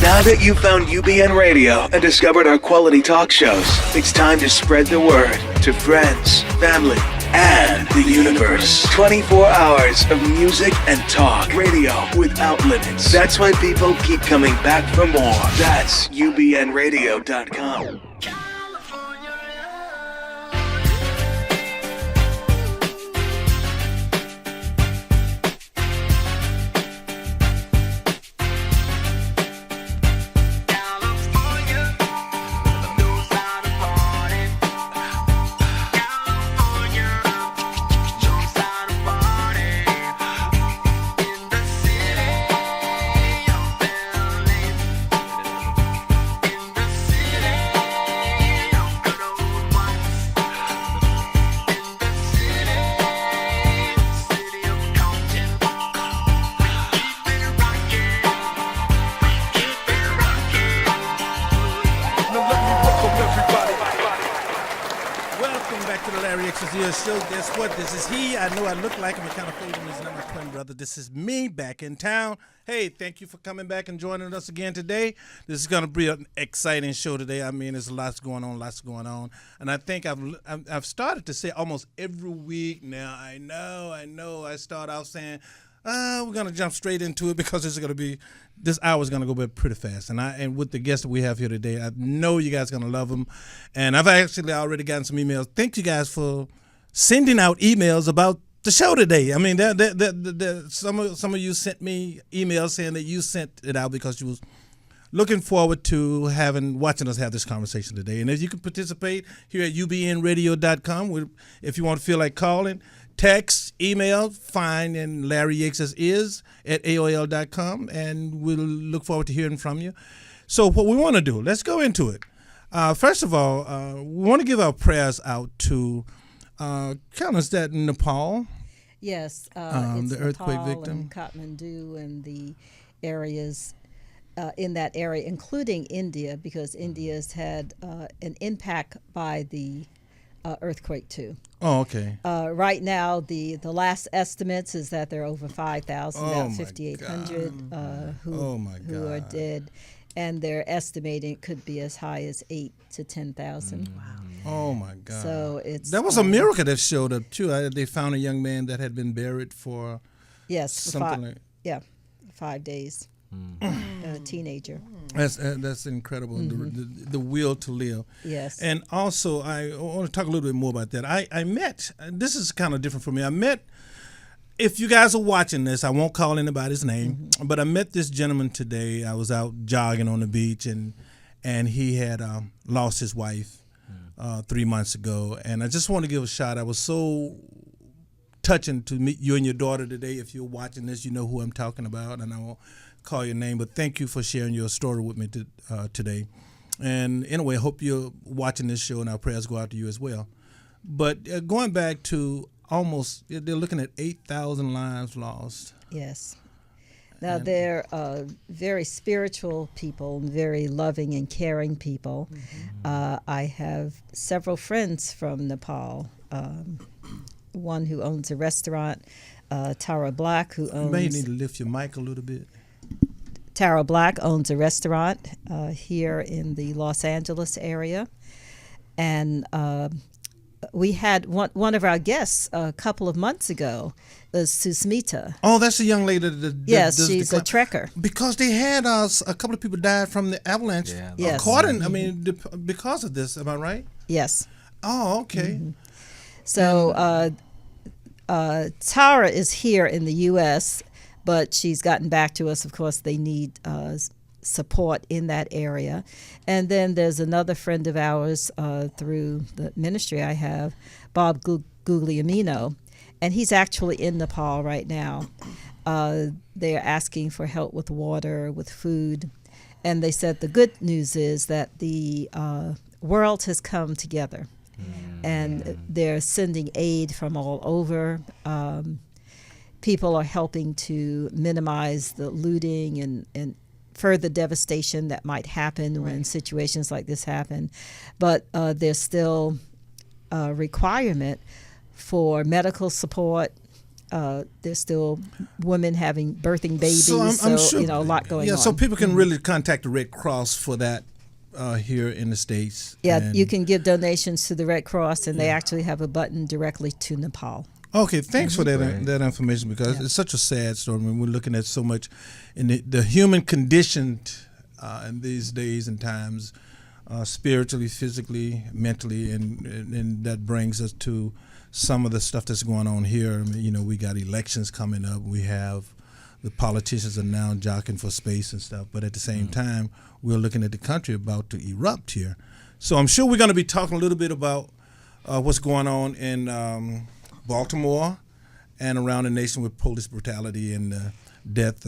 Now that you've found UBN Radio and discovered our quality talk shows, it's time to spread the word to friends, family, and the universe. 24 hours of music and talk. Radio without limits. That's why people keep coming back for more. That's ubnradio.com. Show. Guess what? This is he. I know I look like him. I kind of fade him. He's not my twin brother. This is me back in town. Hey, thank you for coming back and joining us again today. This is going to be an exciting show today. I mean, there's lots going on. And I think I've started to say almost every week now. I know. I start out saying, we're going to jump straight into it because this hour is going to go by pretty fast. And with the guests that we have here today, I know you guys are going to love them. And I've actually already gotten some emails. Thank you guys for sending out emails about the show today. I mean, some of you sent me emails saying that you sent it out because you was looking forward to watching us have this conversation today. And if you can participate here at ubnradio.com, if you want to feel like calling, text, email, fine, and larryyatesasis at aol.com, and we'll look forward to hearing from you. So what we want to do, let's go into it. First of all, we want to give our prayers out to Carolyn's that in Nepal. Yes, it's the earthquake Nepal victim. and Kathmandu and the areas in that area, including India, because India's had an impact by the earthquake too. Oh, okay. Right now, the last estimates is that there are over 5,000, about 5,800 who are dead, and they're estimating it could be as high as 8,000 to 10,000. Wow. Oh my God! So that was a miracle that showed up too. They found a young man that had been buried for 5 days. A teenager. That's incredible. Mm-hmm. The will to live. Yes. And also, I want to talk a little bit more about that. I met. This is kind of different for me. I met. If you guys are watching this, I won't call anybody's name, but I met this gentleman today. I was out jogging on the beach, and he had lost his wife 3 months ago. And I just want to give a shout. I was so touching to meet you and your daughter today. If you're watching this, you know who I'm talking about, and I won't call your name, but thank you for sharing your story with me today. And anyway, I hope you're watching this show, and our prayers go out to you as well. But going back to they're looking at 8,000 lives lost. Yes. Now, they're very spiritual people, very loving and caring people. I have several friends from Nepal. One who owns a restaurant, Tara Black, who owns... You may need to lift your mic a little bit. Tara Black owns a restaurant here in the Los Angeles area. And we had one of our guests a couple of months ago, Susmita. Oh, that's the young lady that she's a trekker. Because they had a couple of people died from the avalanche. Yeah, yes. Because of this, am I right? Yes. Oh, okay. Mm-hmm. So Tara is here in the U.S., but she's gotten back to us. Of course, they need support in that area. And then there's another friend of ours through the ministry I have, Bob Guglielmino, and he's actually in Nepal right now. They're asking for help with water, with food. And they said the good news is that the world has come together. And they're sending aid from all over. People are helping to minimize the looting and further devastation that might happen when situations like this happen. But there's still a requirement for medical support, there's still women birthing babies. So I'm sure, a lot going on. Yeah, so people can really contact the Red Cross for that here in the States. Yeah, and you can give donations to the Red Cross, and they actually have a button directly to Nepal. Okay, thanks for that information, because it's such a sad story. I mean, we're looking at so much in the human condition in these days and times, spiritually, physically, mentally, and that brings us to some of the stuff that's going on here. I mean, we got elections coming up. We have the politicians are now jockeying for space and stuff, but at the same time, we're looking at the country about to erupt here. So I'm sure we're going to be talking a little bit about what's going on in Baltimore and around the nation with police brutality and death,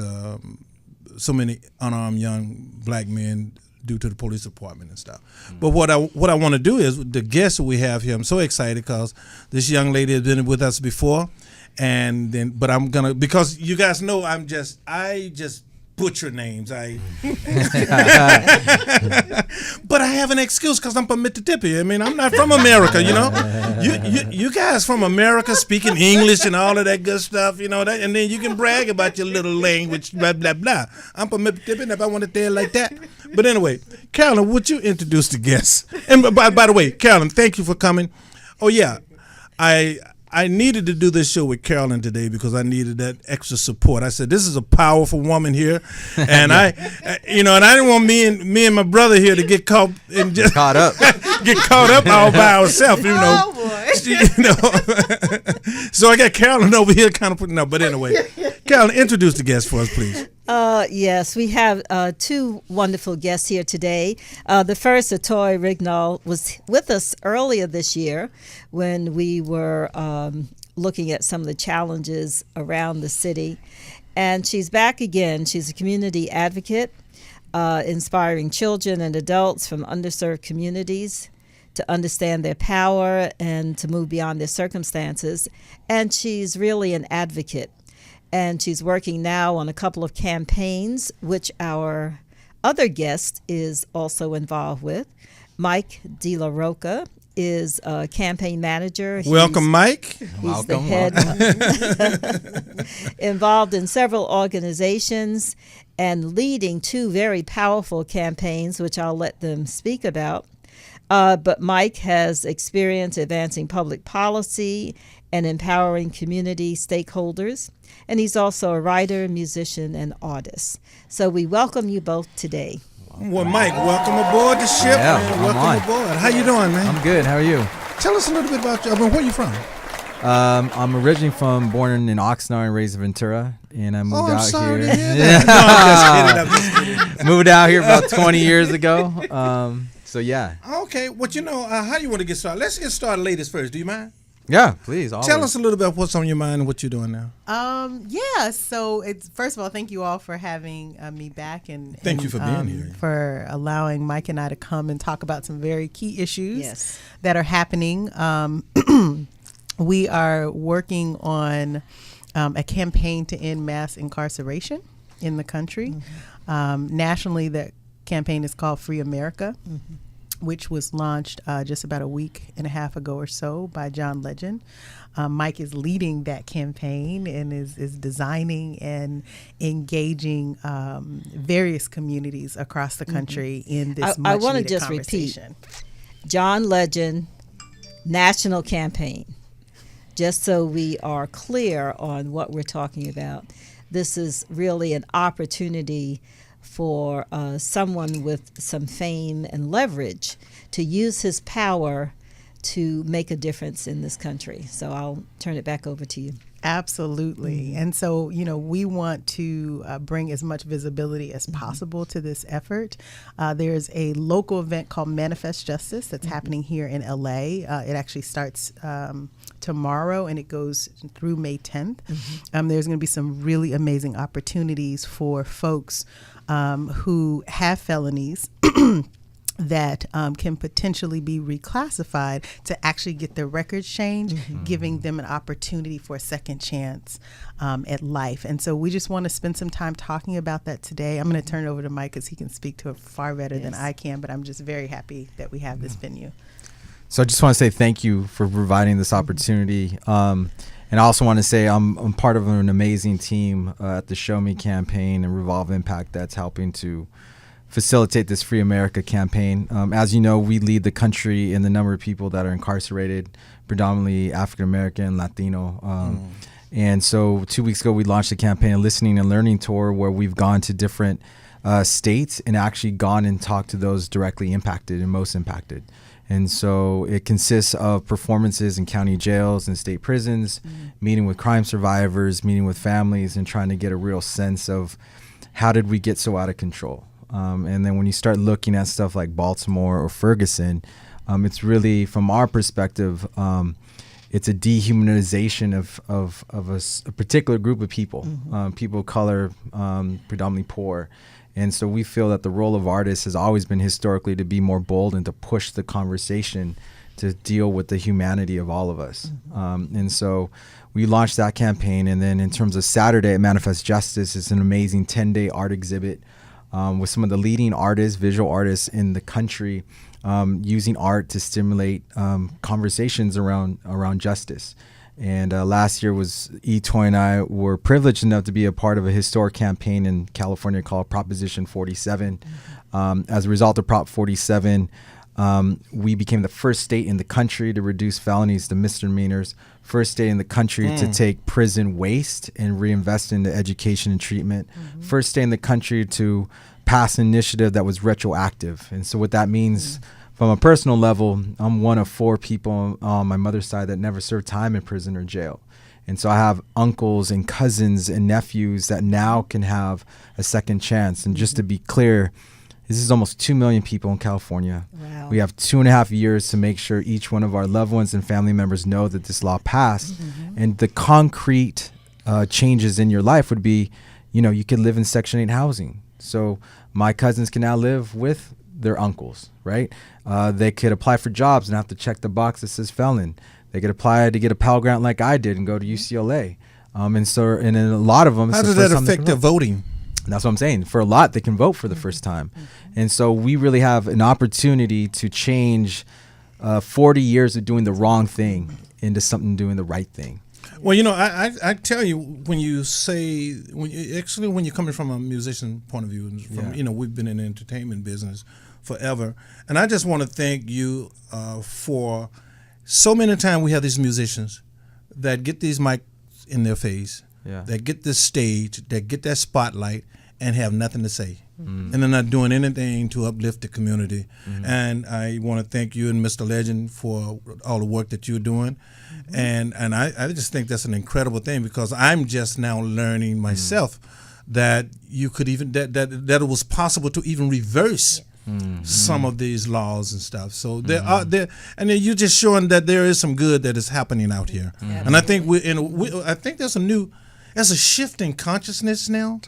so many unarmed young black men due to the police department and stuff. But what I want to do is, the guest we have here, I'm so excited because this young lady has been with us before, but I'm gonna, because you guys know I just butcher names. But I have an excuse because I'm from Mississippi. I mean, I'm not from America, You guys from America speaking English and all of that good stuff, that, and then you can brag about your little language, blah, blah, blah. I'm from Mississippi, and if I want to say it like that. But anyway, Carolyn, would you introduce the guests? And by the way, Carolyn, thank you for coming. Oh, yeah, I needed to do this show with Carolyn today because I needed that extra support. I said, this is a powerful woman here, and I didn't want me and my brother here to get caught and just caught up, all by ourselves, Oh boy. So I got Carolyn over here kind of putting up. But anyway, Carolyn, introduce the guest for us, please. Yes, we have two wonderful guests here today. The first, Etoy Ridgnal, was with us earlier this year when we were looking at some of the challenges around the city. And she's back again. She's a community advocate, inspiring children and adults from underserved communities to understand their power and to move beyond their circumstances. And she's really an advocate. And she's working now on a couple of campaigns, which our other guest is also involved with. Mike De La Rocha is a campaign manager. Welcome, Mike. He's the head involved in several organizations and leading two very powerful campaigns, which I'll let them speak about. But Mike has experience advancing public policy and empowering community stakeholders. And he's also a writer, musician, and artist. So we welcome you both today. Well, Mike, welcome aboard the ship. Yeah, man. Welcome aboard. How you doing, man? I'm good. How are you? Tell us a little bit about you. I mean, where are you from? I'm originally born in Oxnard and raised in Ventura, and I moved out sorry here. to hear that. No, I'm just kidding. Moved out here about 20 years ago. So yeah. Okay, how do you want to get started? Let's get started ladies first. Do you mind? Yeah, please. Always. Tell us a little bit what's on your mind and what you're doing now. So it's, first of all, thank you all for having me back, and thank you for being here, for allowing Mike and I to come and talk about some very key issues that are happening. We are working on a campaign to end mass incarceration in the country. Nationally, that campaign is called Free America. Which was launched just about a week and a half ago or so by John Legend. Mike is leading that campaign and is designing and engaging various communities across the country in this I want to much-needed just conversation. repeat, John Legend, national campaign, just so we are clear on what we're talking about. This is really an opportunity for someone with some fame and leverage to use his power to make a difference in this country. So I'll turn it back over to you. Absolutely. And so, we want to bring as much visibility as possible to this effort. There's a local event called Manifest Justice that's happening here in LA. It actually starts tomorrow and it goes through May 10th. There's going to be some really amazing opportunities for folks who have felonies that can potentially be reclassified to actually get their records changed, giving them an opportunity for a second chance at life. And so we just want to spend some time talking about that today. I'm going to turn it over to Mike because he can speak to it far better than I can, but I'm just very happy that we have this venue. So I just want to say thank you for providing this opportunity. And I also want to say I'm part of an amazing team at the Show Me campaign and Revolve Impact that's helping to facilitate this Free America campaign. As you know, we lead the country in the number of people that are incarcerated, predominantly African American and Latino. And so 2 weeks ago, we launched a campaign, a listening and learning tour, where we've gone to different states and actually gone and talked to those directly impacted and most impacted. And so it consists of performances in county jails and state prisons, meeting with crime survivors, meeting with families, and trying to get a real sense of how did we get so out of control. And then when you start looking at stuff like Baltimore or Ferguson, it's really, from our perspective, it's a dehumanization of a particular group of people, people of color, predominantly poor. And so we feel that the role of artists has always been historically to be more bold and to push the conversation to deal with the humanity of all of us. And so we launched that campaign. And then in terms of Saturday at Manifest Justice, it's an amazing 10-day art exhibit with some of the leading artists, visual artists in the country, using art to stimulate conversations around justice. And last year was Etoy and I were privileged enough to be a part of a historic campaign in California called Proposition 47. As a result of Prop 47, we became the first state in the country to reduce felonies to misdemeanors, first state in the country to take prison waste and reinvest into education and treatment, first state in the country to pass an initiative that was retroactive. And so what that means from a personal level, I'm one of 4 people on my mother's side that never served time in prison or jail. And so I have uncles and cousins and nephews that now can have a second chance. And just to be clear, this is almost 2 million people in California. Wow. We have 2.5 years to make sure each one of our loved ones and family members know that this law passed. And the concrete changes in your life would be, you could live in Section 8 housing. So my cousins can now live with their uncles, right? They could apply for jobs and have to check the box that says felon. They could apply to get a Pell Grant like I did and go to UCLA. And in a lot of them, how does that affect their voting? That's what I'm saying. For a lot, they can vote for the first time. And so we really have an opportunity to change 40 years of doing the wrong thing into something doing the right thing. Well, I tell you, when you're coming from a musician point of view, we've been in the entertainment business forever, and I just want to thank you for so many times we have these musicians that get these mics in their face, that get this stage, that get that spotlight, and have nothing to say. And they're not doing anything to uplift the community. And I want to thank you and Mr. Legend for all the work that you're doing. And I just think that's an incredible thing, because I'm just now learning myself that you could even that it was possible to even reverse some of these laws and stuff. So there are and you're just showing that there is some good that is happening out here. And I think I think there's a shift in consciousness now.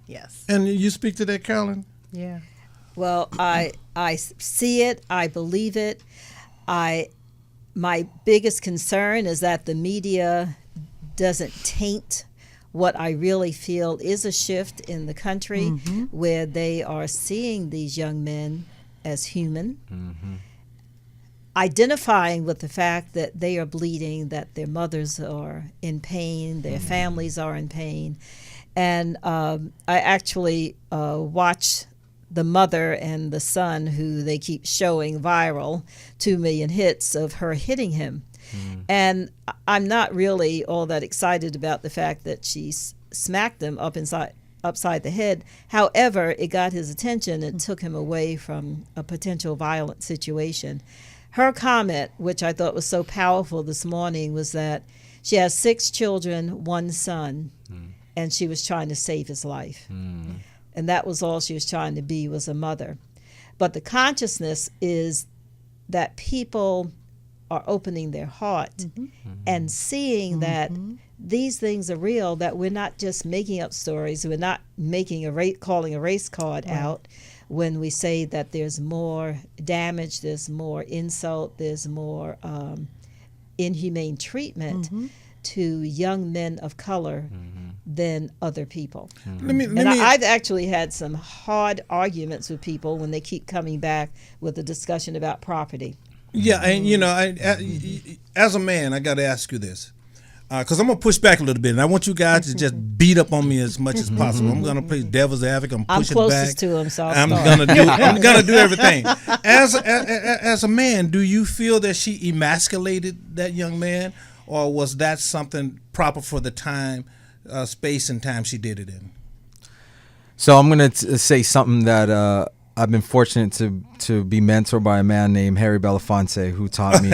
Yes. And you speak to that, Carolyn? Yeah. Well, I see it. I believe it. My biggest concern is that the media doesn't taint what I really feel is a shift in the country, where they are seeing these young men as human, identifying with the fact that they are bleeding, that their mothers are in pain, their families are in pain. And I actually watched the mother and the son, who they keep showing viral, 2 million hits of her hitting him. And I'm not really all that excited about the fact that she smacked him upside the head. However, it got his attention and took him away from a potential violent situation. Her comment, which I thought was so powerful this morning, was that she has 6 children, 1 son, and she was trying to save his life. And that was all she was trying to be, was a mother. But the consciousness is that people are opening their heart and seeing that these things are real, that we're not just making up stories. We're not making calling a race card out when we say that there's more damage, there's more insult, there's more inhumane treatment to young men of color than other people. I've actually had some hard arguments with people when they keep coming back with a discussion about property. Yeah, and as a man, I got to ask you this. because I'm gonna push back a little bit, and I want you guys to just beat up on me as much as possible. I'm gonna play devil's advocate. I'm pushing closest back. to him, so I'm gonna do everything. As a man, do you feel that she emasculated that young man, or was that something proper for the time, space, and time she did it in? So I'm going to say something that I've been fortunate to be mentored by a man named Harry Belafonte, who taught me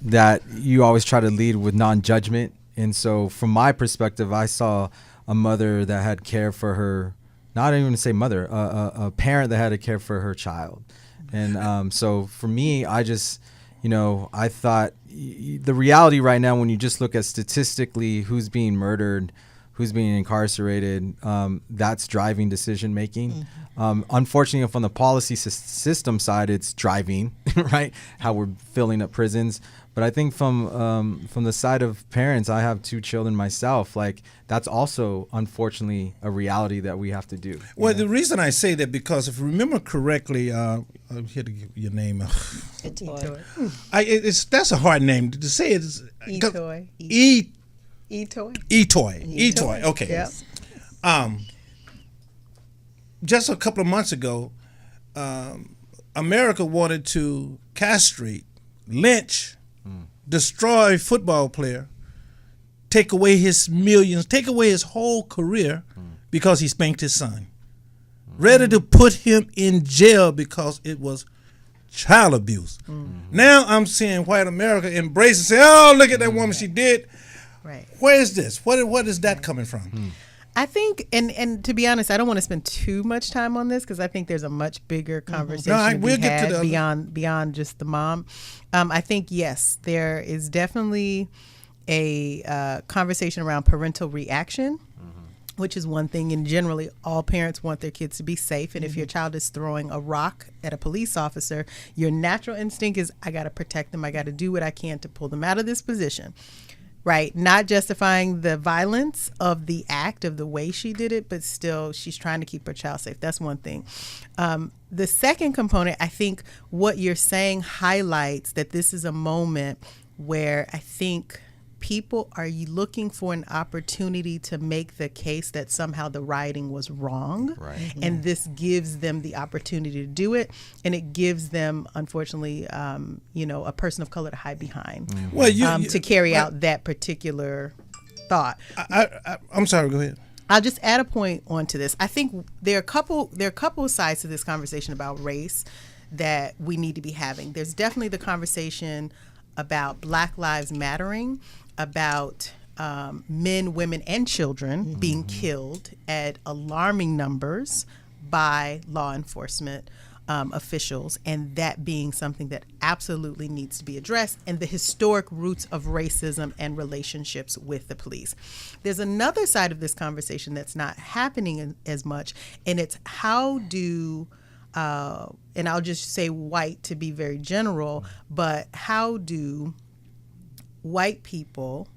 that you always try to lead with non-judgment. And so from my perspective, I saw a mother that had care for her, not even to say mother, a parent that had to care for her child. And so for me, I just, I thought the reality right now, when you just look at statistically who's being murdered, who's being incarcerated, that's driving decision making. Unfortunately, from the policy system side, it's driving, right? How we're filling up prisons. But I think from the side of parents, I have 2 children myself. Like, that's also, unfortunately, a reality that we have to do. Well, the reason I say that, because if you remember correctly, I'm here to give your name. Etoy. That's a hard name to say. It's Etoy. Etoy. Okay. Yep. Just a couple of months ago, America wanted to castrate, lynch, destroy a football player, take away his millions, take away his whole career because he spanked his son. Ready to put him in jail because it was child abuse. Now I'm seeing white America embrace and say, "Oh, look at that woman, she did." Right. Where is this? What is that coming from? I think, and to be honest, I don't want to spend too much time on this because I think there's a much bigger conversation we'll get to the beyond just the mom. I think, yes, there is definitely a conversation around parental reaction, which is one thing. And generally, all parents want their kids to be safe. And if your child is throwing a rock at a police officer, your natural instinct is, I got to protect them. I got to do what I can to pull them out of this position. Right. Not justifying the violence of the act, of the way she did it, but still she's trying to keep her child safe. That's one thing. The second component, I think what you're saying highlights that this is a moment where I think people are looking for an opportunity to make the case that somehow the rioting was wrong. Right. And this gives them the opportunity to do it. And it gives them, unfortunately, a person of color to hide behind, to carry out that particular thought. I'm sorry, go ahead. I'll just add a point onto this. I think there are a couple of sides to this conversation about race that we need to be having. There's definitely the conversation about Black Lives Mattering, about men, women, and children being killed at alarming numbers by law enforcement officials, and that being something that absolutely needs to be addressed, and the historic roots of racism and relationships with the police. There's another side of this conversation that's not happening as much, and it's how do and I'll just say white to be very general, but how do white people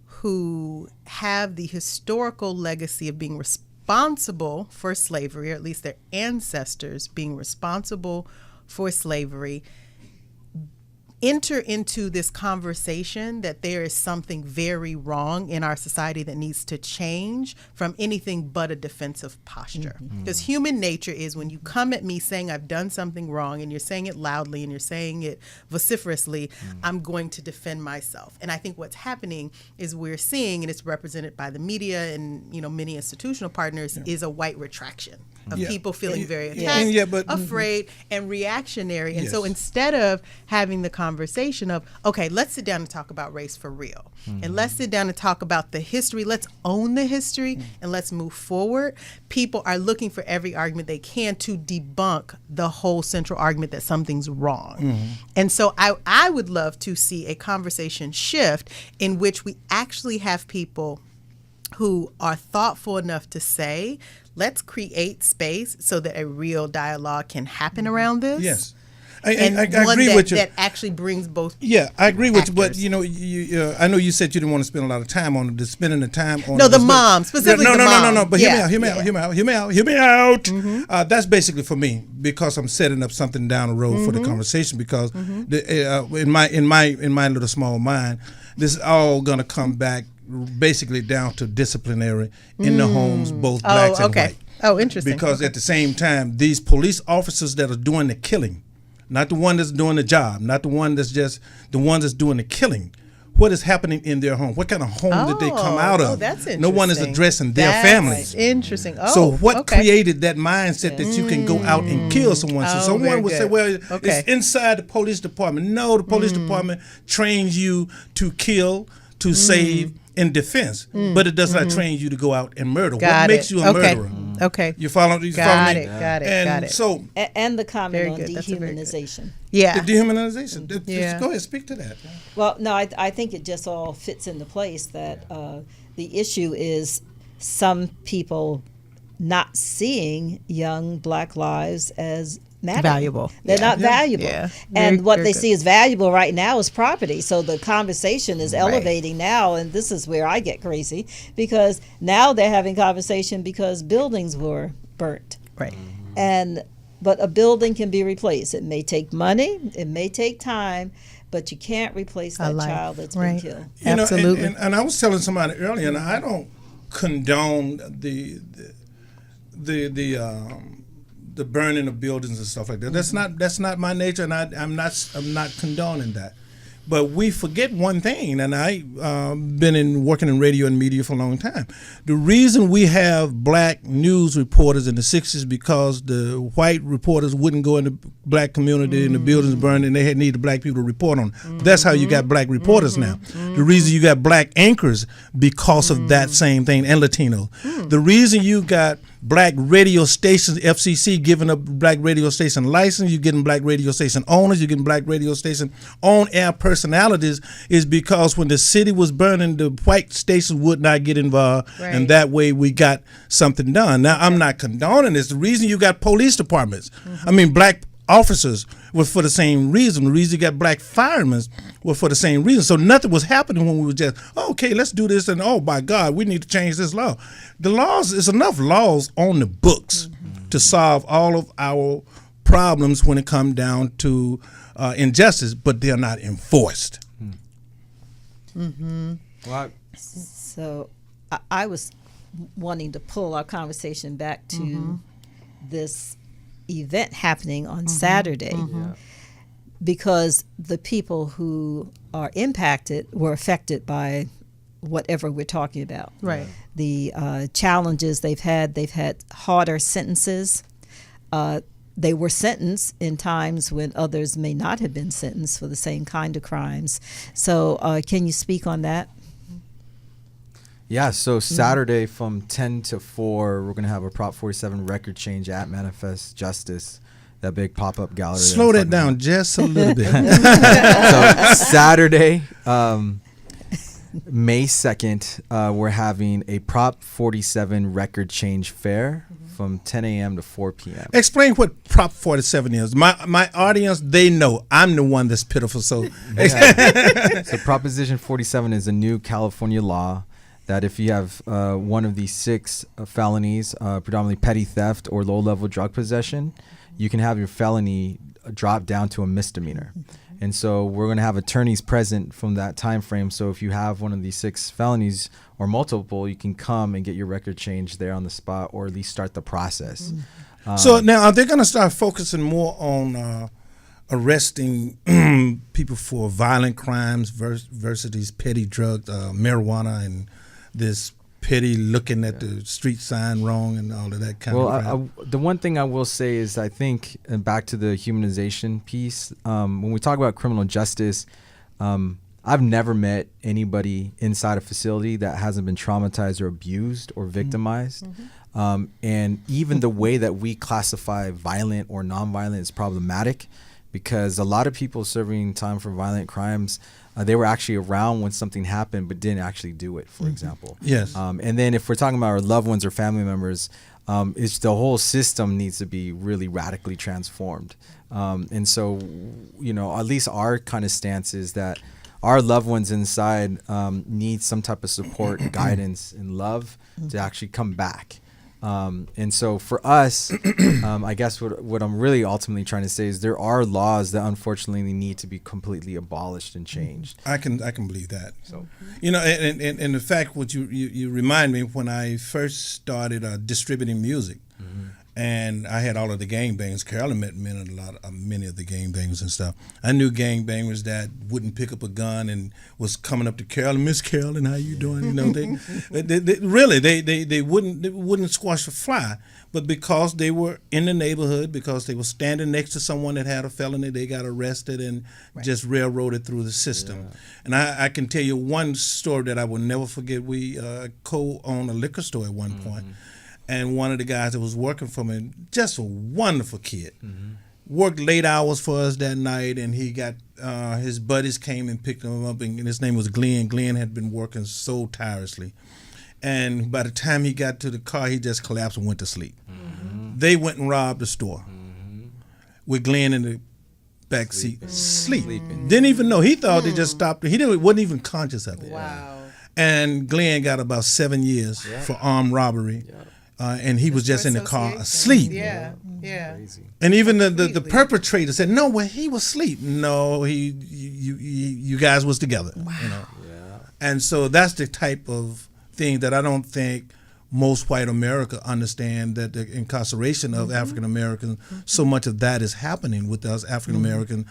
who have the historical legacy of being responsible for slavery, or at least their ancestors being responsible for slavery, enter into this conversation that there is something very wrong in our society that needs to change from anything but a defensive posture. Because human nature is, when you come at me saying I've done something wrong, and you're saying it loudly and you're saying it vociferously, I'm going to defend myself. And I think what's happening is we're seeing, and it's represented by the media and many institutional partners, is a white retraction of people feeling very attacked, afraid, and reactionary. And so instead of having the conversation of, okay, let's sit down and talk about race for real, and let's sit down and talk about the history, let's own the history, and let's move forward, people are looking for every argument they can to debunk the whole central argument that something's wrong. And so I would love to see a conversation shift in which we actually have people who are thoughtful enough to say, let's create space so that a real dialogue can happen around this. Yes. I agree with you. That actually brings both. Yeah, I agree with actors. you. But I know you said you didn't want to spend a lot of time on it. Spending the time on the mom specifically. No. But hear me out. That's basically for me, because I'm setting up something down the road for the conversation. Because in my little small mind, this is all going to come back basically down to disciplinary in the homes, both blacks and white. Oh, interesting. Because at the same time, these police officers that are doing the killing, not the one that's doing the job, not the one that's just the one that's doing the killing. What is happening in their home? What kind of home did they come out of? Oh, that's interesting. No one is addressing their families. Interesting. Oh, so what created that mindset that you can go out and kill someone? So someone would say, well, it's inside the police department. No, the police department trains you to kill, to save, in defense. But it does not train you to go out and murder. What makes you a murderer? Okay. You follow me? Got it. And so, and the comment on dehumanization. The dehumanization. Just go ahead, speak to that. Well, no, I think it just all fits into place that the issue is some people not seeing young black lives as valuable. They're not valuable. Yeah. And what they see as valuable right now is property. So the conversation is elevating now, and this is where I get crazy, because now they're having conversation because buildings were burnt. Right. But a building can be replaced. It may take money, it may take time, but you can't replace that child that's been killed. Absolutely. And I was telling somebody earlier, and I don't condone the burning of buildings and stuff like that. That's not my nature, and I'm not condoning that. But we forget one thing, and I've been working in radio and media for a long time. The reason we have black news reporters in the 60s because the white reporters wouldn't go in the black community and the buildings burned, and they needed black people to report on. That's how you got black reporters now. The reason you got black anchors because of that same thing, and Latino. The reason you got black radio stations, FCC giving up black radio station license, you're getting black radio station owners, you're getting black radio station on-air personalities, is because when the city was burning, the white stations would not get involved, and that way we got something done. Now, I'm not condoning this. The reason you got police departments, I mean, black officers was for the same reason. The reason you got black firemen was for the same reason. So nothing was happening when we were just, okay, let's do this, and oh my God, we need to change this law. The laws, there's enough laws on the books to solve all of our problems when it comes down to injustice, but they're not enforced. So I was wanting to pull our conversation back to this event happening on Saturday, because the people who are impacted were affected by whatever we're talking about. Right. The challenges they've had harder sentences. They were sentenced in times when others may not have been sentenced for the same kind of crimes. So can you speak on that? Yeah, so Saturday from 10 to 4, we're going to have a Prop 47 record change at Manifest Justice, that big pop-up gallery. Slow that down just a little bit. So Saturday, May 2nd, we're having a Prop 47 record change fair from 10 a.m. to 4 p.m. Explain what Prop 47 is. My audience, they know I'm the one that's pitiful. So, So Proposition 47 is a new California law that if you have one of these 6 felonies, predominantly petty theft or low-level drug possession, you can have your felony drop down to a misdemeanor. And so we're going to have attorneys present from that time frame. So if you have one of these 6 felonies or multiple, you can come and get your record changed there on the spot, or at least start the process. So now are they going to start focusing more on arresting people for violent crimes versus these petty drugs, marijuana, and this petty looking at the street sign wrong and all of that kind of crap? The one thing I will say is, I think, and back to the humanization piece, when we talk about criminal justice, I've never met anybody inside a facility that hasn't been traumatized or abused or victimized. And even the way that we classify violent or nonviolent is problematic, because a lot of people serving time for violent crimes, they were actually around when something happened but didn't actually do it, for example. Yes. And then if we're talking about our loved ones or family members, it's the whole system needs to be really radically transformed. And so, at least our kind of stance is that our loved ones inside need some type of support, guidance, and love to actually come back. And so for us, I guess what I'm really ultimately trying to say is there are laws that unfortunately need to be completely abolished and changed. I can believe that. So, you know, and the fact what you remind me when I first started distributing music, and I had all of the gangbangers. Carolyn met many of the gangbangers and stuff. I knew gangbangers that wouldn't pick up a gun and was coming up to Carolyn, Miss Carolyn, how you doing? You know, they wouldn't squash a fly, but because they were in the neighborhood, because they were standing next to someone that had a felony, they got arrested and just railroaded through the system. Yeah. And I can tell you one story that I will never forget. We co-owned a liquor store at one point. And one of the guys that was working for me, just a wonderful kid, worked late hours for us that night, and he got his buddies came and picked him up, and his name was Glenn. Glenn had been working so tirelessly, and by the time he got to the car, he just collapsed and went to sleep. They went and robbed the store with Glenn in the back seat, sleeping. Didn't even know. He thought they just stopped. Wasn't even conscious of it. Wow. And Glenn got about 7 years for armed robbery. And he was just in the car asleep. Yeah. And even the perpetrator said, "No, well, he was asleep. No, you guys was together." Wow. You know? Yeah. And so that's the type of thing that I don't think most white America understand, that the incarceration of African Americans, so much of that is happening with us African American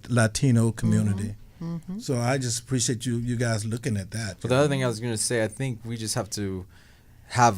Latino community. So I just appreciate you guys looking at that. But the other thing I was going to say, I think we just have to have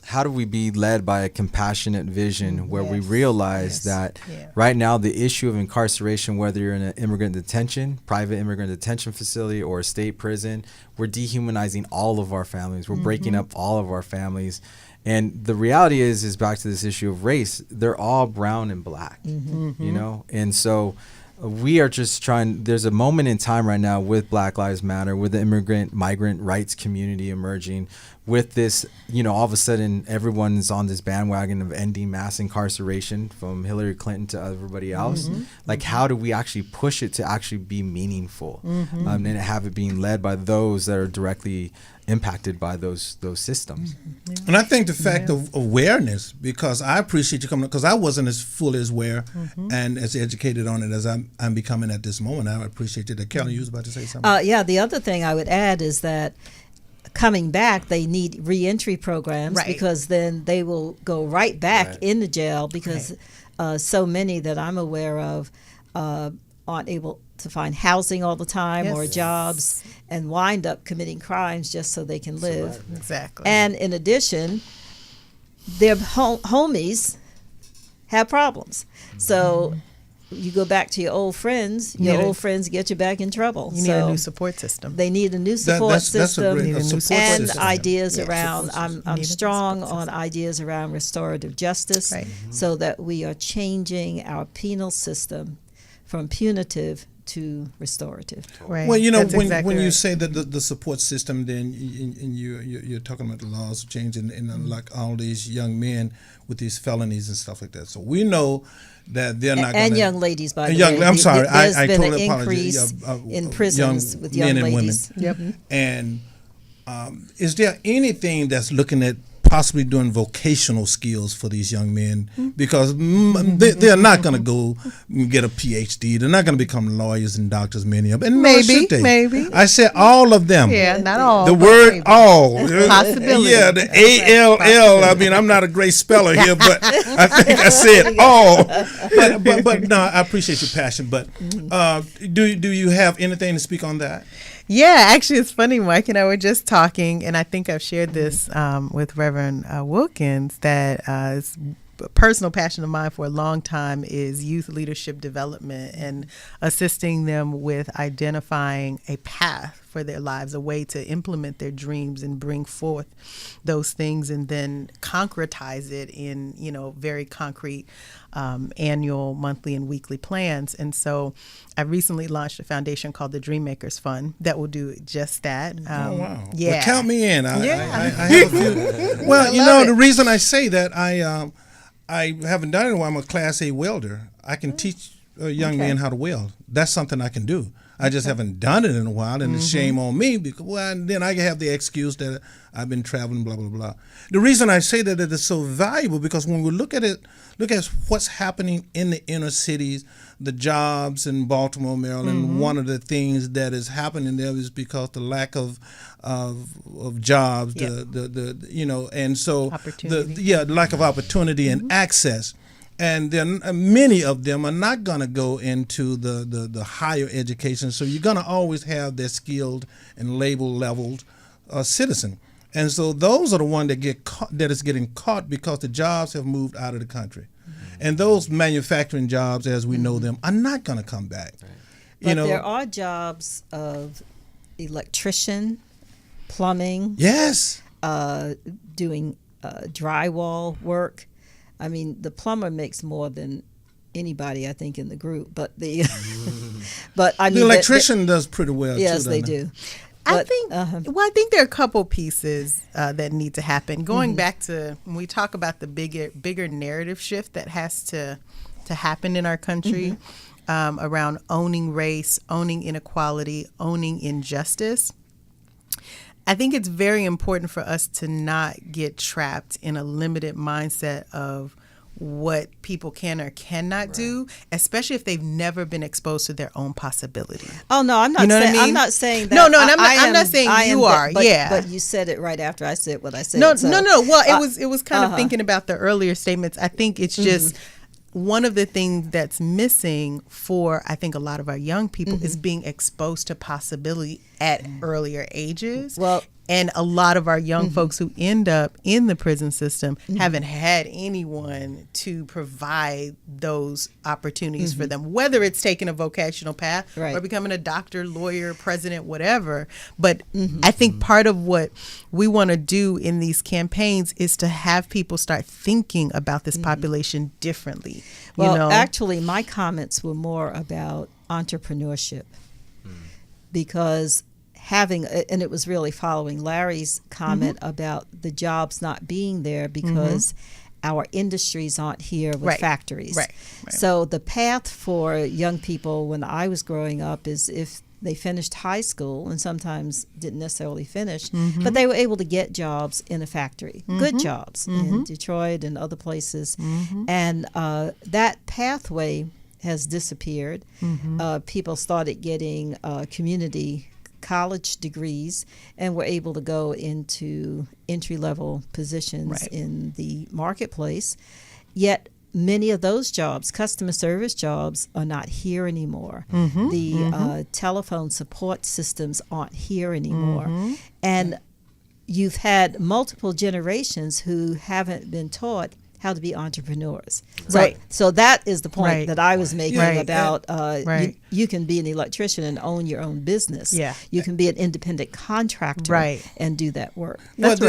how do we be led by a compassionate vision where we realize that right now the issue of incarceration, whether you're in an immigrant detention, private immigrant detention facility, or a state prison, we're dehumanizing all of our families. We're breaking up all of our families. And the reality is back to this issue of race, they're all brown and black, you know? And so we are just trying, there's a moment in time right now with Black Lives Matter, with the migrant rights community emerging, with this, you know, all of a sudden everyone's on this bandwagon of ending mass incarceration from Hillary Clinton to everybody else. Like, how do we actually push it to actually be meaningful and have it being led by those that are directly impacted by those systems? And I think the fact of awareness, because I appreciate you coming up, because I wasn't as fully as aware and as educated on it as I'm becoming at this moment. I appreciate it. Carolyn, you was about to say something. The other thing I would add is that coming back, they need reentry programs, because then they will go right back into jail, because so many that I'm aware of aren't able to find housing all the time or jobs, and wind up committing crimes just so they can live. Exactly. And in addition, their homies have problems. So you go back to your old friends, old friends get you back in trouble. You need a new support system. They need a new support system and ideas Yeah, around, I'm strong on ideas around restorative justice, so that we are changing our penal system from punitive to restorative. Right. Well, you know, That's when exactly you right. say that the support system, then you're talking about the laws changing, and like all these young men with these felonies and stuff like that. So we know that they're not going to... And young ladies, by the way. I'm sorry, There's I been totally an apologize. increase in prisons with young men and ladies. women. And is there anything that's looking at possibly doing vocational skills for these young men, because they're not going to go get a PhD. They're not going to become lawyers and doctors, many of them. And Maybe. I said all of them. Yeah, not all. The word maybe. all. Possibility. Yeah, the A-L-L. I mean, I'm not a great speller here, but I think I said all. But no, I appreciate your passion. But do you have anything to speak on that? Yeah, actually, it's funny. Mike and I were just talking, and I think I've shared this with Reverend Wilkins, that it's a personal passion of mine for a long time is youth leadership development and assisting them with identifying a path for their lives, a way to implement their dreams and bring forth those things, and then concretize it in, very concrete annual, monthly, and weekly plans. And so I recently launched a foundation called the Dream Makers Fund that will do just that. Oh, wow. Yeah. Well, count me in. I have a few. Well, the reason I say that, I haven't done it while I'm a Class A welder. I can teach young men how to weld. That's something I can do. I just haven't done it in a while, and it's shame on me because then I have the excuse that I've been traveling, blah blah blah. The reason I say that it is so valuable because when we look at what's happening in the inner cities, the jobs in Baltimore, Maryland. One of the things that is happening there is because the lack of jobs, and so the lack of opportunity and access. And then many of them are not going to go into the higher education. So you're going to always have that skilled and labeled citizen. And so those are the ones that is getting caught because the jobs have moved out of the country. And those manufacturing jobs, as we know them, are not going to come back. But there are jobs of electrician, plumbing. Yes. Doing drywall work. I mean, the plumber makes more than anybody, I think, in the group. But the electrician does pretty well. Yes, too, they do. I think. I think there are a couple pieces that need to happen. Going back to when we talk about the bigger narrative shift that has to happen in our country around owning race, owning inequality, owning injustice. I think it's very important for us to not get trapped in a limited mindset of what people can or cannot do, especially if they've never been exposed to their own possibility. Oh no, I'm not. I'm not saying that. No, I'm not saying you are. But you said it right after I said what I said. No. Well, it was kind of thinking about the earlier statements. I think it's just. One of the things that's missing for, I think, a lot of our young people is being exposed to possibility at earlier ages. Well, and a lot of our young folks who end up in the prison system haven't had anyone to provide those opportunities for them, whether it's taking a vocational path or becoming a doctor, lawyer, president, whatever. But I think part of what we want to do in these campaigns is to have people start thinking about this population differently. Well, actually, my comments were more about entrepreneurship because and it was really following Larry's comment about the jobs not being there because our industries aren't here with factories. Right. So the path for young people when I was growing up is if they finished high school and sometimes didn't necessarily finish, but they were able to get jobs in a factory, good jobs in Detroit and other places. And that pathway has disappeared. People started getting community college degrees and were able to go into entry-level positions in the marketplace. Yet many of those jobs, customer service jobs, are not here anymore. The telephone support systems aren't here anymore. And you've had multiple generations who haven't been taught how to be entrepreneurs. So that is the point that I was making about you can be an electrician and own your own business. You can be an independent contractor and do that work. That's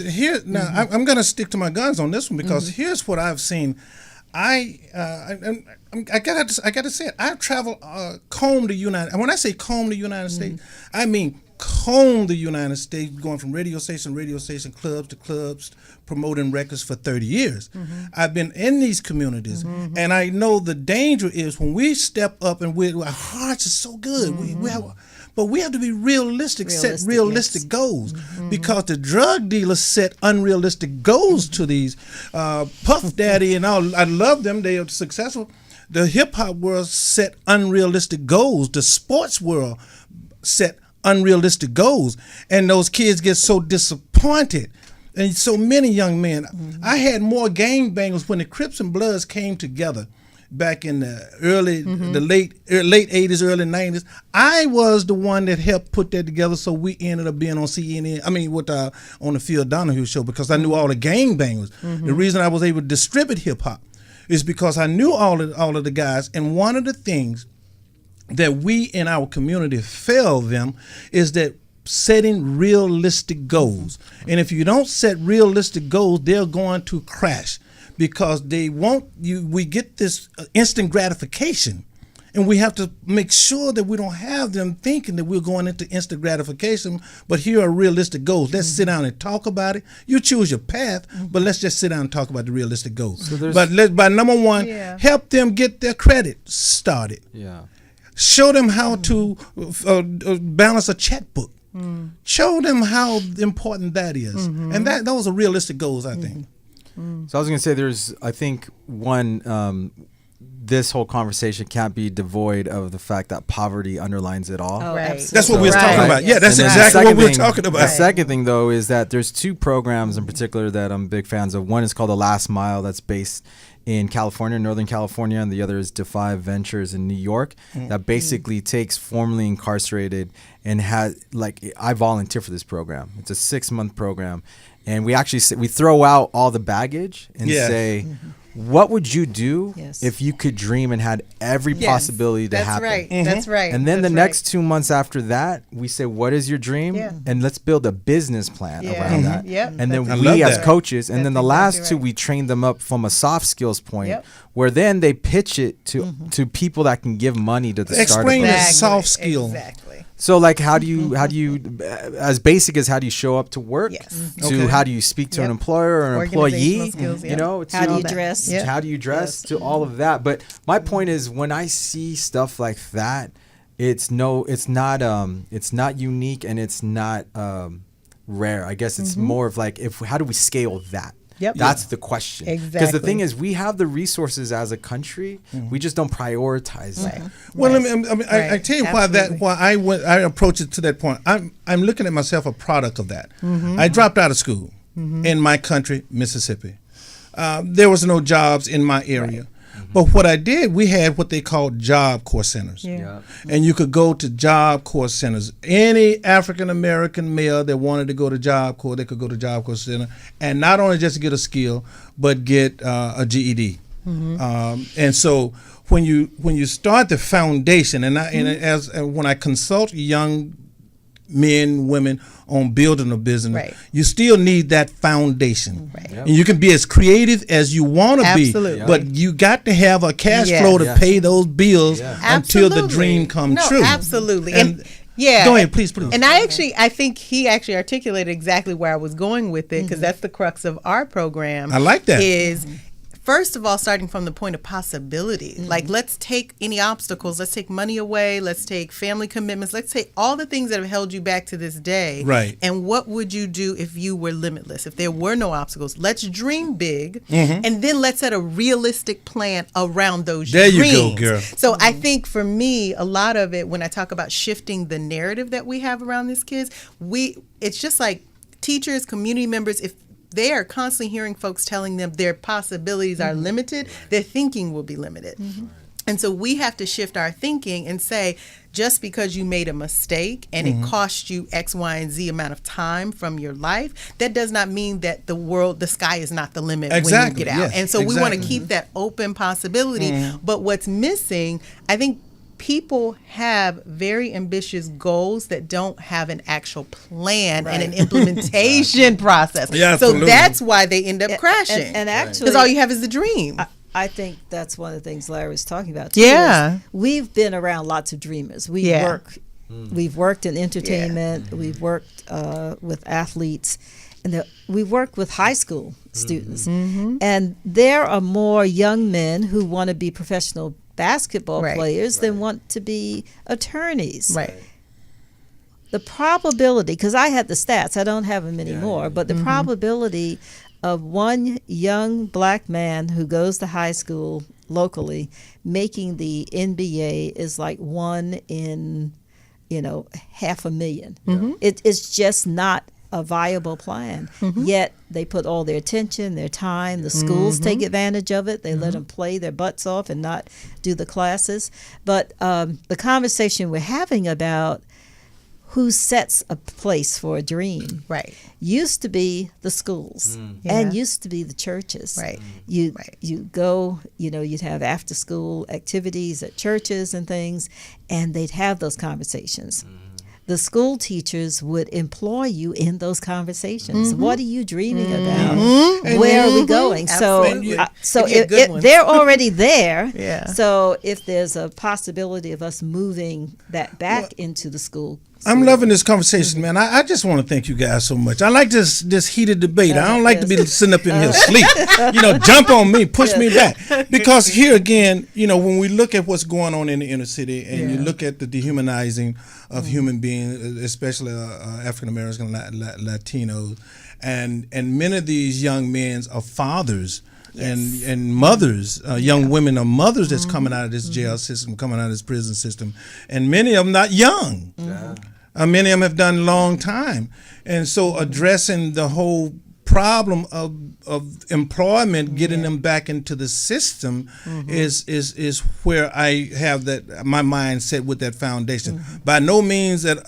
here now, I'm going to stick to my guns on this one because here's what I've seen. I got to say it. I've traveled, combed the United. And when I say comb the United States, I mean comb the United States, going from radio station, clubs to clubs, promoting records for 30 years. I've been in these communities, and I know the danger is when we step up and our hearts are so good. But we have to be realistic, set realistic goals, because the drug dealers set unrealistic goals to these. Puff Daddy and all, I love them. They are successful. The hip-hop world set unrealistic goals. The sports world set unrealistic goals. And those kids get so disappointed. And so many young men. I had more gangbangers when the Crips and Bloods came together back in the late 80s, early 90s. I was the one that helped put that together, so we ended up being on CNN. I mean, on the Phil Donahue show, because I knew all the gangbangers. The reason I was able to distribute hip hop is because I knew all of the guys. And one of the things that we in our community failed them is that setting realistic goals. And if you don't set realistic goals, they're going to crash. Because we get this instant gratification, and we have to make sure that we don't have them thinking that we're going into instant gratification. But here are realistic goals. Let's sit down and talk about it. You choose your path, but let's just sit down and talk about the realistic goals. But by number one, help them get their credit started. Show them how to balance a checkbook. Show them how important that is. And those are realistic goals, I think. So I was going to say I think this whole conversation can't be devoid of the fact that poverty underlines it all. Oh, Right. absolutely. That's what we were talking about. Yeah, that's And then the exactly what second we were thing- talking about. The second thing, though, is that there's two programs in particular that I'm big fans of. One is called The Last Mile, that's based in California, Northern California, and the other is Defy Ventures in New York, that basically takes formerly incarcerated and I volunteer for this program. It's a 6-month program, and we actually we throw out all the baggage and say, what would you do if you could dream and had every possibility to happen? That's right. That's right. And then That's the next 2 months after that, we say, what is your dream? Yeah. And let's build a business plan around that. Yep. And then I love we as that. coaches, and then the That's last exactly two, we train them up from a soft skills point, Yep. where then they pitch it to people that can give money to the Explain startup. the soft skill. Exactly. So like, how do you as basic as how do you show up to work, Yes. to Okay. how do you speak to an Yep. employer or an employee, Organizational skills, you yeah. know, to How do all you that. dress? Yeah. how do you dress, to all of that. But my point is, when I see stuff like that, it's not unique, and it's not rare. I guess it's more of like, how do we scale that? Yep. That's the question. Because the Exactly. thing is, we have the resources as a country, we just don't prioritize Right. them. Well, Right. I tell you Absolutely. why I approach it to that point. I'm looking at myself a product of that. I dropped out of school in my country, Mississippi. There was no jobs in my area. But what I did, we had what they called Job Corps centers. Yeah. And you could go to Job Corps centers. Any African American male that wanted to go to Job Corps, they could go to Job Corps center, and not only just get a skill, but get a GED. And so when you start the foundation, and when I consult young men, women on building a business, Right. you still need that foundation. Right. Yep. And you can be as creative as you want to be, Absolutely. but you got to have a cash Yes. flow to Yes. pay those bills until the Absolutely. dream come No, true. Absolutely. And yeah. go ahead, please. And I think he actually articulated exactly where I was going with it, because that's the crux of our program. I like that. Is first of all, starting from the point of possibility. Like, let's take any obstacles. Let's take money away. Let's take family commitments. Let's take all the things that have held you back to this day. Right. And what would you do if you were limitless? If there were no obstacles? Let's dream big, and then let's set a realistic plan around those There dreams. you go, girl. So I think for me, a lot of it, when I talk about shifting the narrative that we have around these kids, it's just like teachers, community members, if they are constantly hearing folks telling them their possibilities are limited, their thinking will be limited. And so we have to shift our thinking and say, just because you made a mistake and it cost you X, Y, and Z amount of time from your life, that does not mean that the sky is not the limit when you get out. Yes, And so we want to exactly. keep that open possibility. But what's missing, I think, people have very ambitious goals that don't have an actual plan and an implementation process. Yeah, so absolutely. that's why they end up crashing. And actually, because all you have is the dream. I think that's one of the things Larry was talking about. Too, Yeah. is we've been around lots of dreamers. We've worked in entertainment. We've worked with athletes, and we've worked with high school students. And there are more young men who want to be professional basketball players than want to be attorneys. Right. The probability, because I had the stats, I don't have them anymore, but the probability of one young black man who goes to high school locally making the NBA is like 1 in, 500,000. It's just not a viable plan. Yet they put all their attention, their time. The schools take advantage of it. They let them play their butts off and not do the classes. But the conversation we're having about who sets a place for a dream used to be the schools and used to be the churches. You go, you'd have after school activities at churches and things, and they'd have those conversations. The school teachers would employ you in those conversations. What are you dreaming about? Where are we going? Absolutely. So You get good if ones. they're already there. Yeah. So if there's a possibility of us moving that back into the school I'm loving this conversation, man. I just want to thank you guys so much. I like this heated debate. I don't like to be sitting up in here asleep. Jump on me, push me back. Because here again, when we look at what's going on in the inner city and you look at the dehumanizing of human beings, especially African American, Latinos, and many of these young men are fathers. Yes. And mothers, young women are mothers that's coming out of this jail system, coming out of this prison system, and many of them not young. Many of them have done a long time, and so addressing the whole problem of employment, getting them back into the system, is where I have that my mind set with that foundation. By no means that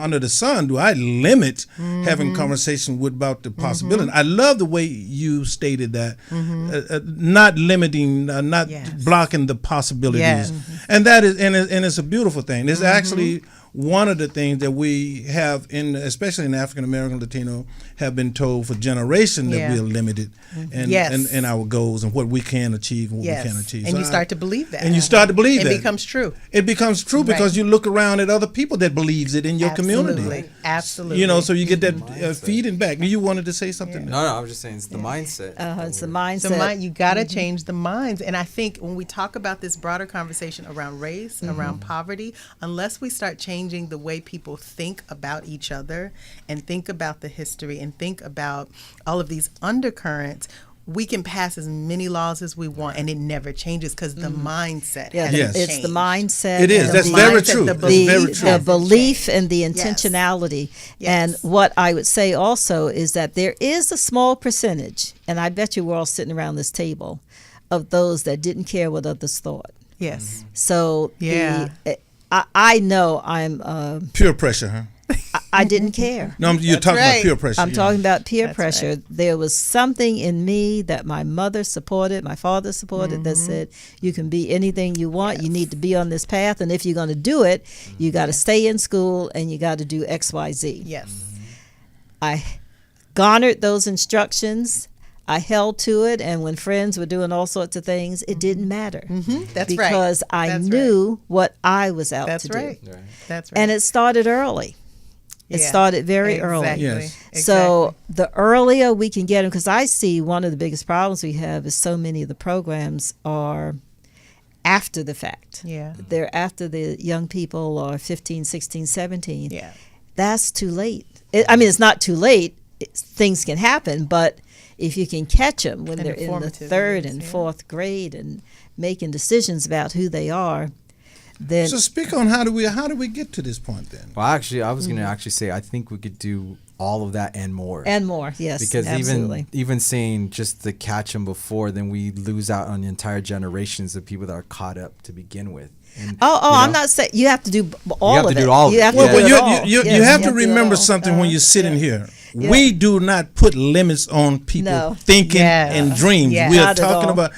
under the sun do I limit having conversation about the possibility. I love the way you stated that, not limiting, not blocking the possibilities, and that is and it's a beautiful thing. It's actually one of the things that we have, especially in African American, Latino, have been told for generations that we are limited in our goals and what we can achieve and what we can't achieve. And so you start to believe that. And you start to believe that. It becomes true. It becomes true because you look around at other people that believes it in your community. Absolutely. So you get that feeding back. You wanted to say something? No, I was just saying it's the mindset. It's the mindset. You got to change the minds. And I think when we talk about this broader conversation around race, around poverty, unless we start changing the way people think about each other and think about the history and think about all of these undercurrents, we can pass as many laws as we want and it never changes because the mindset hasn't changed. It's the mindset. It is. That's very true. The belief and the intentionality. And what I would say also is that there is a small percentage, and I bet you we're all sitting around this table, of those that didn't care what others thought. Yes. So I know I'm peer pressure, huh? I didn't care. No, you're talking about peer pressure. I'm talking about peer pressure. Right. There was something in me that my mother supported, my father supported, that said, you can be anything you want. You need to be on this path. And if you're going to do it, you got to stay in school and you got to do X, Y, Z. Yes. I garnered those instructions. I held to it, and when friends were doing all sorts of things, it didn't matter. That's right. Because I knew what I was out to do. That's right. And it started early. It started very early. Yes. So the earlier we can get them, because I see one of the biggest problems we have is so many of the programs are after the fact. They're after the young people are 15, 16, 17. That's too late. It's not too late. Things can happen, but if you can catch them when they're in the third and fourth grade and making decisions about who they are, then. So speak on how do we get to this point then? Well, actually, I was going to actually say I think we could do all of that and more. And more, yes, because absolutely. even saying just to catch them before, then we lose out on the entire generations of people that are caught up to begin with. And, I'm not saying you have to do all of it. You have to remember something when you're sitting here. We do not put limits on people thinking and dreams. We are talking about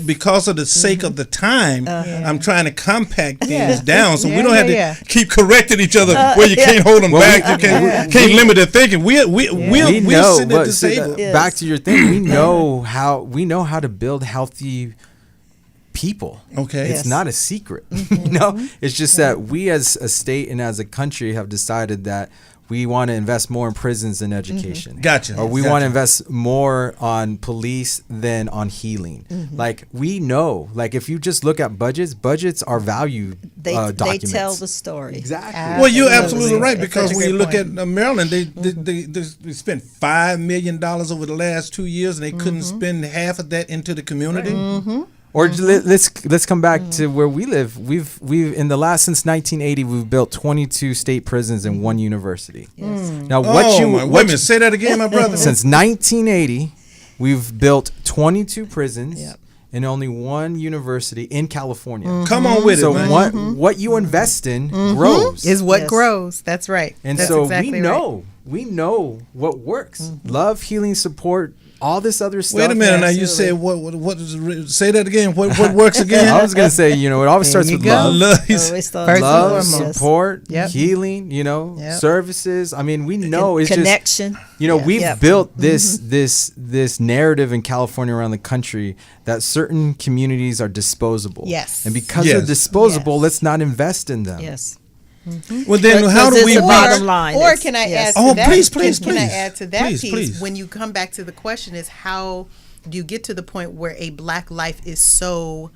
because of the sake of the time. I'm trying to compact things down so we don't have to keep correcting each other where you can't hold them back. You can't limit their thinking. We're sitting at the table. Back to your thing. We know how to build healthy people. Okay. It's not a secret. It's just that we as a state and as a country have decided that we want to invest more in prisons than education. Gotcha. Or we want to invest more on police than on healing. Like we know, if you just look at budgets are value documents. They tell the story. Exactly. Well, you're absolutely right, because when you look at Maryland, they spent $5 million over the last 2 years, and they couldn't spend half of that into the community. Or let's come back to where we live. We've since 1980 we've built 22 state prisons and 1 university. Now wait a minute, say that again, my brother. Since 1980, we've built 22 prisons and only 1 university in California. Come on with it, man. So what you invest in grows. Is what grows. That's right. And that's so exactly we know what works. Love, healing, support, all this other stuff. Wait a minute, now you said what is, say that again. What works again? I was gonna say, it always starts with love. Love, support, healing, services. I mean, we know it's connection. Just we've built this narrative in California, around the country, that certain communities are disposable. Yes. And because they're disposable, let's not invest in them. Yes. Well, then how do Because we it's the reach? bottom line? Or It's- can I yes. add to Oh, that? please, Can I please. add to that Please, piece? please. When you come back to the question is how do you get to the point where a Black life is so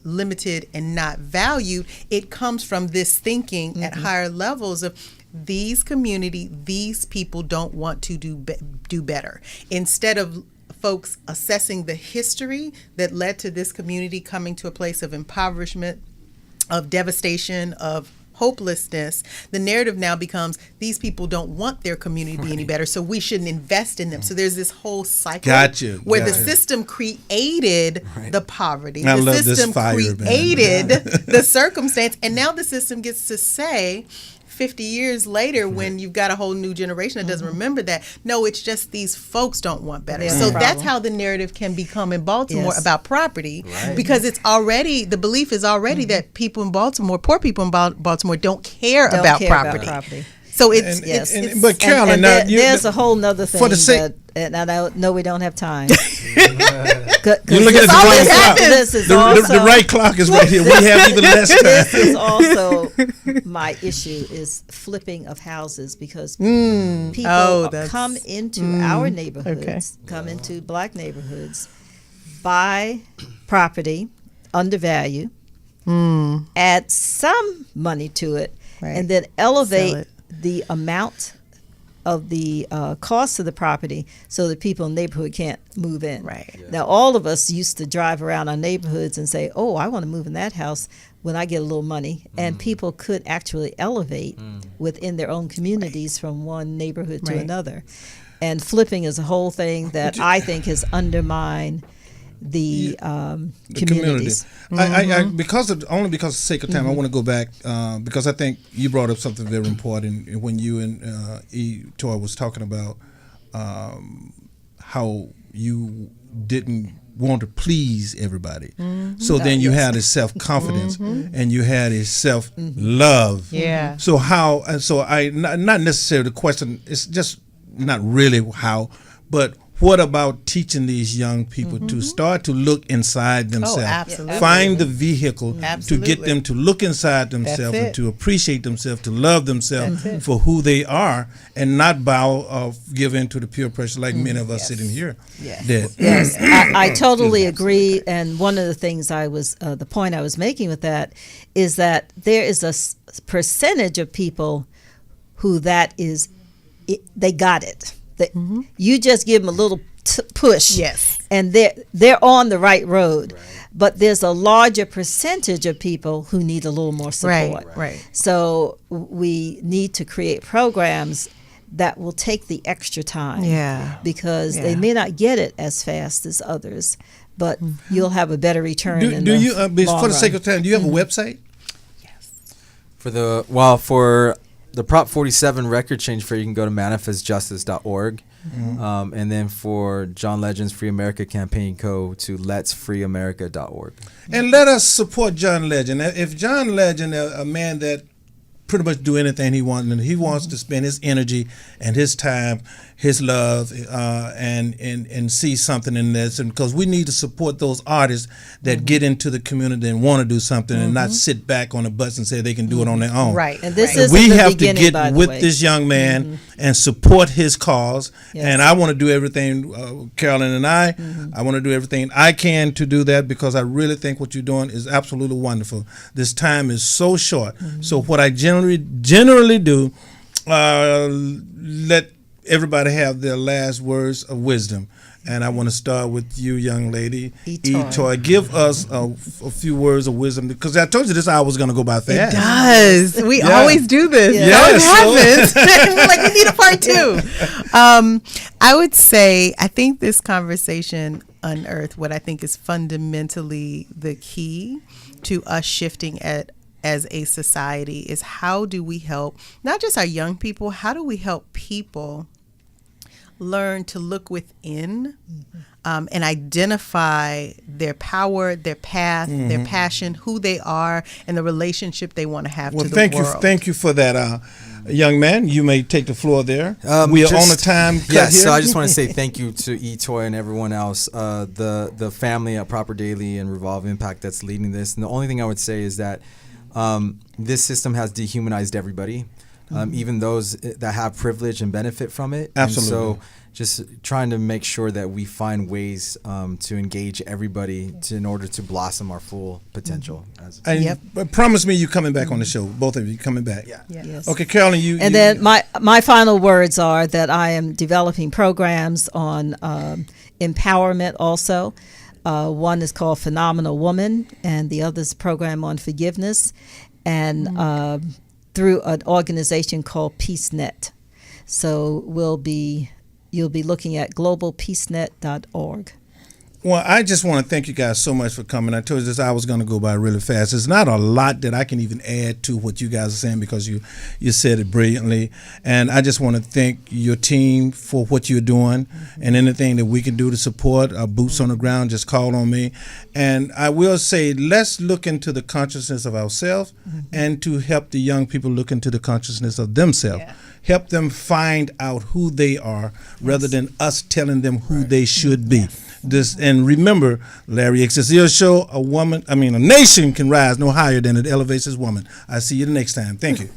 limited and not valued? It comes from this thinking at higher levels of these people don't want to do better. Instead of folks assessing the history that led to this community coming to a place of impoverishment, of devastation, of hopelessness, the narrative now becomes these people don't want their community to be any better, so we shouldn't invest in them. So there's this whole cycle where the system created the poverty. I The love this system fire, man. created the circumstance, and now the system gets to say 50 years later, when you've got a whole new generation that doesn't remember that, no, it's just these folks don't want better. Yeah. So Problem. that's how the narrative can become in Baltimore Yes. about property, because it's already, the belief is already that people in Baltimore, poor people in Baltimore, don't care Don't about care property. about property. So it's, And- it's, and- it's but Carolyn, and now there's a whole nother thing for the sake- that, and I know we don't have time. You look at the always wrong clock. happens. This is The also right clock is right here. We have even less this time. is also my issue is flipping of houses, because people come into our neighborhoods, come into Black neighborhoods, buy property undervalue, add some money to it, and then Sell elevate it. the amount of the cost of the property so that people in the neighborhood can't move in. Right. Now, all of us used to drive around our neighborhoods and say, oh, I want to move in that house when I get a little money. And people could actually elevate within their own communities from one neighborhood to another. And flipping is a whole thing that I think has undermined the communities. I because of the sake of time, I want to go back because I think you brought up something very important when you and Etoy was talking about how you didn't want to please everybody. So then you had a self-confidence and you had a self-love. Yeah. So how? And so not necessarily the question. It's just not really how, but what about teaching these young people to start to look inside themselves? absolutely. Find the vehicle to get Absolutely. them to look inside themselves and it. to appreciate themselves, to love themselves for who they are, and not bow or give in to the peer pressure like many of us sitting here did. Yes, I totally agree. And one of the things the point I was making with that is that there is a percentage of people who they got it. You just give them a little push, and they're on the right road. But there's a larger percentage of people who need a little more support. Right. So we need to create programs that will take the extra time. Because they may not get it as fast as others, but you'll have a better return. Do you, for the sake of time, do you have a website? For the Prop 47 record change fair, you can go to manifestjustice.org. And then for John Legend's Free America campaign, go to letsfreeamerica.org. And let us support John Legend. If John Legend, a man that pretty much do anything he wants, and he wants to spend his energy and his time, his love, and see something in this, and because we need to support those artists that get into the community and want to do something and not sit back on the butts and say they can do it on their own. And this And is we the have to beginning, by get the with way. this young man and support his cause. And I want to do everything, Carolyn and I want to do everything I can to do that, because I really think what you're doing is absolutely wonderful. This time is so short. So what I generally do, let everybody have their last words of wisdom. And I want to start with you, young lady. Etoy, give us a few words of wisdom, because I told you this hour was going to go by fast. It does. We always do this. Yes. Happens. Like, we need a part two. I would say, I think this conversation unearthed what I think is fundamentally the key to us shifting as a society is how do we help not just our young people, how do we help people learn to look within and identify their power, their path, their passion, who they are, and the relationship they want to have to the world. Thank you for that, young man. You may take the floor there. We are on a time cut here. So I just want to say thank you to Etoy and everyone else, the family at Proper Daily and Revolve Impact that's leading this. And the only thing I would say is that This system has dehumanized everybody, even those that have privilege and benefit from it. Absolutely. And so just trying to make sure that we find ways to engage everybody in order to blossom our full potential. And but promise me you coming back on the show, both of you coming back. Yeah. Yes. Okay, Carolyn, you. And then my final words are that I am developing programs on empowerment also. One is called Phenomenal Woman, and the other is a program on forgiveness, and through an organization called PeaceNet. So you'll be looking at globalpeacenet.org. Well, I just want to thank you guys so much for coming. I told you this hour was going to go by really fast. There's not a lot that I can even add to what you guys are saying because you said it brilliantly. And I just want to thank your team for what you're doing, and anything that we can do to support our boots on the ground, just call on me. And I will say, let's look into the consciousness of ourselves and to help the young people look into the consciousness of themselves. Yeah. Help them find out who they are rather than us telling them who they should be. And remember, Larry X, it's your show. A nation can rise no higher than it elevates its woman. I see you the next time. Thank you.